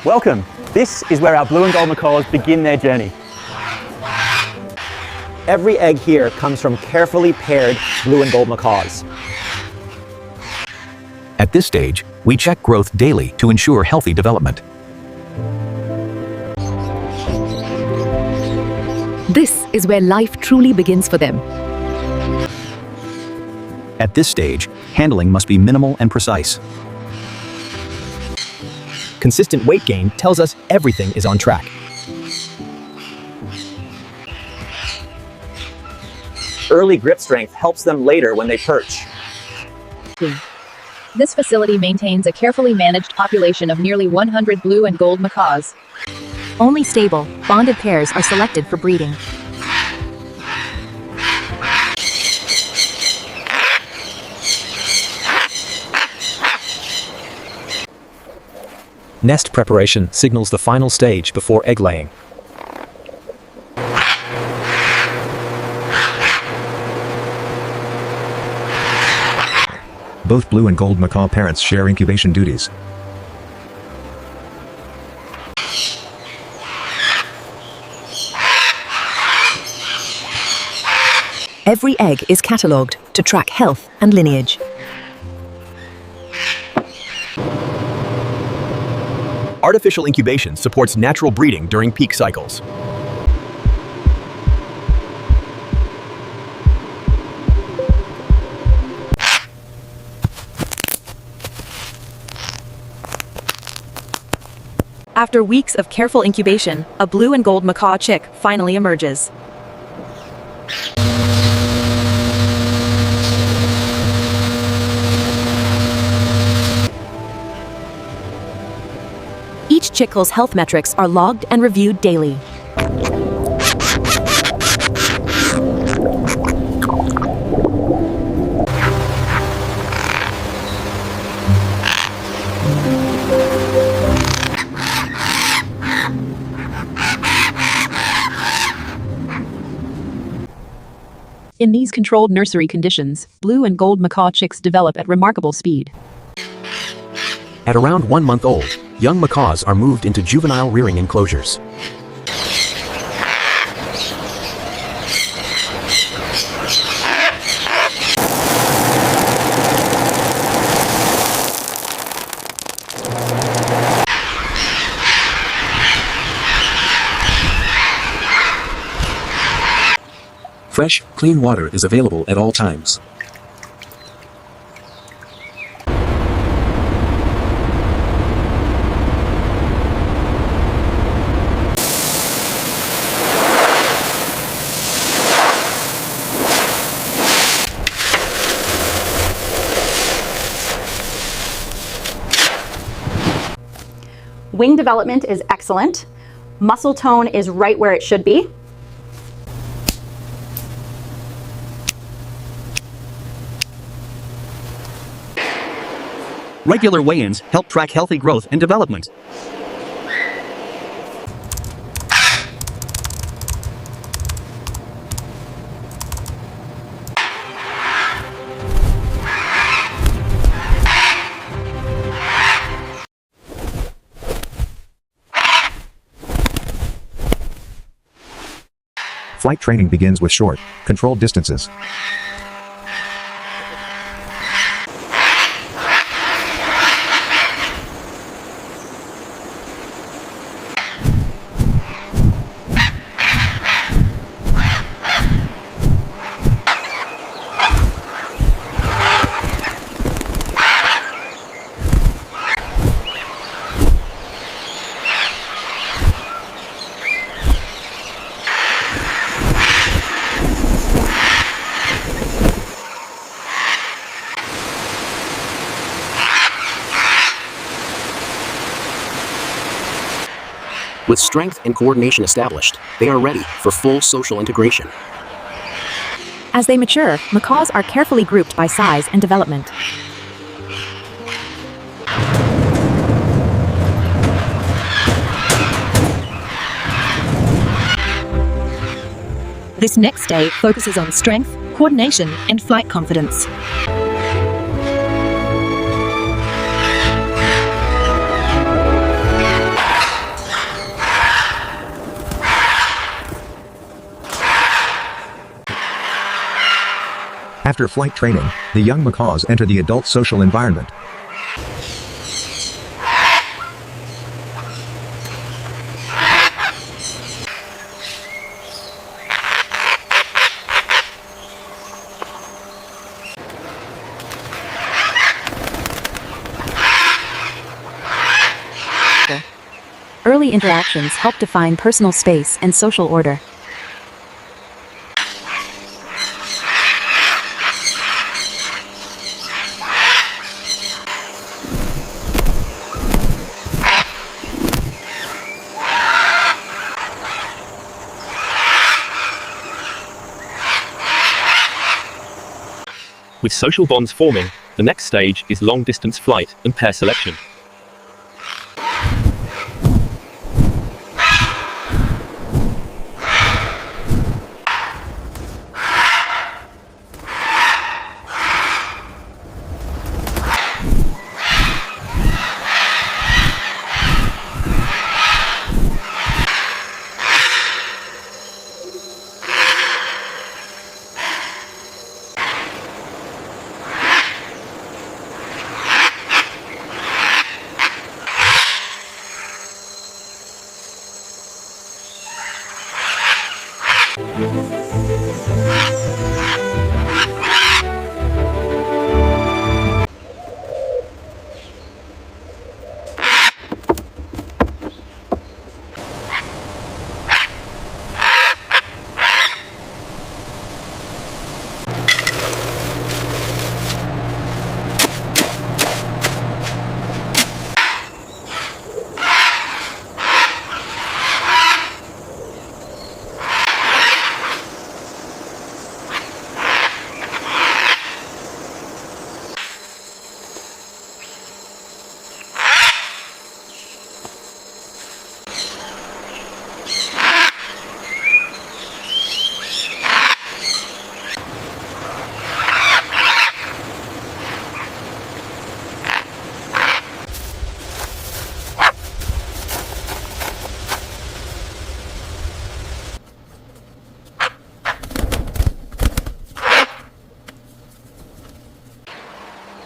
Welcome! This is where our Blue-and-Gold Macaws begin their journey. Every egg here comes from carefully paired Blue-and-Gold Macaws. At this stage, we check growth daily to ensure healthy development. This is where life truly begins for them. At this stage, handling must be minimal and precise. Consistent weight gain tells us everything is on track. Early grip strength helps them later when they perch. This facility maintains a carefully managed population of nearly 100 blue and gold macaws. Only stable, bonded pairs are selected for breeding. Nest preparation signals the final stage before egg laying. Both blue and gold macaw parents share incubation duties. Every egg is catalogued to track health and lineage. Artificial incubation supports natural breeding during peak cycles. After weeks of careful incubation, a blue and gold macaw chick finally emerges. Each chickel's health metrics are logged and reviewed daily. In these controlled nursery conditions, blue and gold macaw chicks develop at remarkable speed. At around 1 month old, young macaws are moved into juvenile rearing enclosures. Fresh, clean water is available at all times. Wing development is excellent. Muscle tone is right where it should be. Regular weigh-ins help track healthy growth and development. Flight training begins with short, controlled distances. With strength and coordination established, they are ready for full social integration. As they mature, macaws are carefully grouped by size and development. This next stage focuses on strength, coordination, and flight confidence. After flight training, the young macaws enter the adult social environment. Early interactions help define personal space and social order. With social bonds forming, the next stage is long-distance flight and pair selection.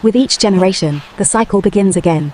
With each generation, the cycle begins again.